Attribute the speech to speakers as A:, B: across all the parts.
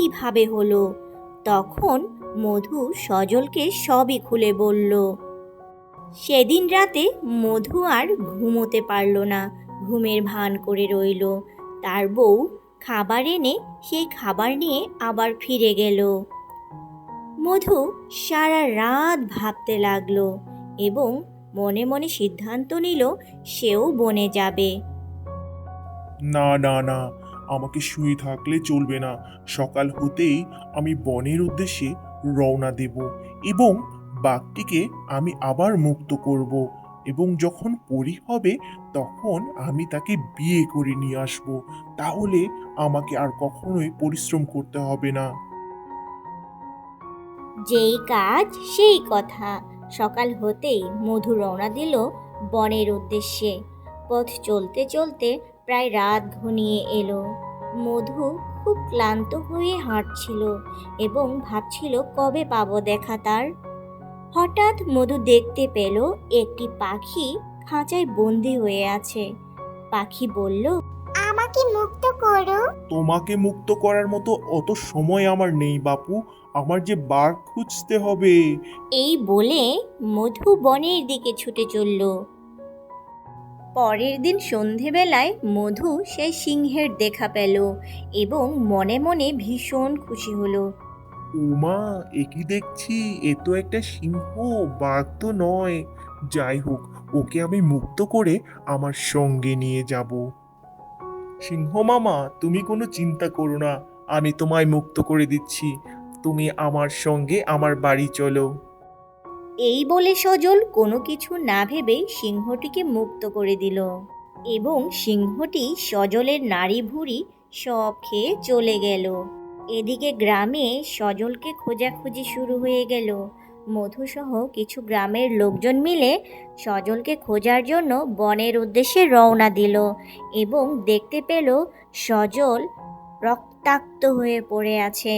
A: কিভাবে হলো? তখন মধু সজলকে সবই খুলে বলল। সেদিন রাতে মধু আর ঘুমোতে পারল না, ঘুমের ভান করে রইল। তার বউ খাবার এনে সেই খাবার নিয়ে আবার ফিরে গেল। মধু সারা রাত ভাবতে লাগলো এবং মনে মনে সিদ্ধান্ত নিল সেও বনে যাবে।
B: না না না, আমাকে শুয়ে থাকলে চলবে না। সকাল হতেই আমি বনের উদ্দেশ্যে রওনা দেব এবং বাঘটিকে আমি আবার মুক্ত করব, এবং যখন পরী হবে তখন আমি তাকে বিয়ে করে নিয়ে আসব। তাহলে আমাকে আর কখনোই পরিশ্রম করতে হবে না।
A: যেই কাজ সেই কথা। সকাল হতেই মধু রওনা দিল বনের উদ্দেশ্যে। পথ চলতে চলতে প্রায় রাত ঘনিয়ে এলো। মধু খুব ক্লান্ত হয়ে হাঁটছিল এবং ভাবছিল কবে পাবো দেখা তার। হঠাৎ মধু দেখতে পেল একটি পাখি খাঁচায় বন্দি হয়ে আছে। পাখি বলল,
C: আমাকে মুক্ত করো।
B: তোমাকে মুক্ত করার মতো অত সময় আমার নেই বাপু, আমার যে বাঘ খুঁজতে হবে।
A: এই বলে মধু বনের দিকে ছুটে চলল। পরের দিন সন্ধেবেলায় মধু সেই সিংহের দেখা পেল এবং মনে মনে ভীষণ খুশি হলো।
B: উমা, এ কি দেখছি! এ তো একটা সিংহ, বাঘ তো নয়। যাই হোক, ওকে আমি মুক্ত করে আমার সঙ্গে নিয়ে যাব। সিংহ মামা, তুমি কোনো চিন্তা করো না, আমি তোমায় মুক্ত করে দিচ্ছি। তুমি আমার সঙ্গে আমার বাড়ি চলো।
A: এই বলে সজল কোনো কিছু না ভেবে সিংহটিকে মুক্ত করে দিল এবং সিংহটি সজলের নাড়ি ভুড়ি সব খেয়ে চলে গেল। এদিকে গ্রামে সজলকে খোঁজাখুঁজি শুরু হয়ে গেল। মধুসহ কিছু গ্রামের লোকজন মিলে সজলকে খোঁজার জন্য বনের উদ্দেশ্যে রওনা দিল এবং দেখতে পেল সজল রক্তাক্ত হয়ে পড়ে আছে।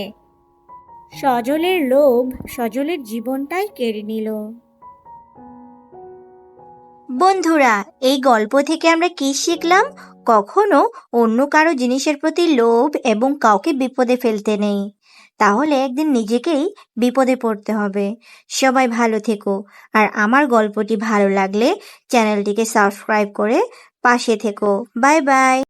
A: সজলের লোভ সজলের জীবনটাই কেড়ে নিল। বন্ধুরা, এই গল্প থেকে আমরা কি শিখলাম? কখনো অন্য কারো জিনিসের প্রতি লোভ এবং কাউকে বিপদে ফেলতে নেই, তাহলে একদিন নিজেকেই বিপদে পড়তে হবে। সবাই ভালো থেকো, আর আমার গল্পটি ভালো লাগলে চ্যানেলটিকে সাবস্ক্রাইব করে পাশে থেকো। Bye bye.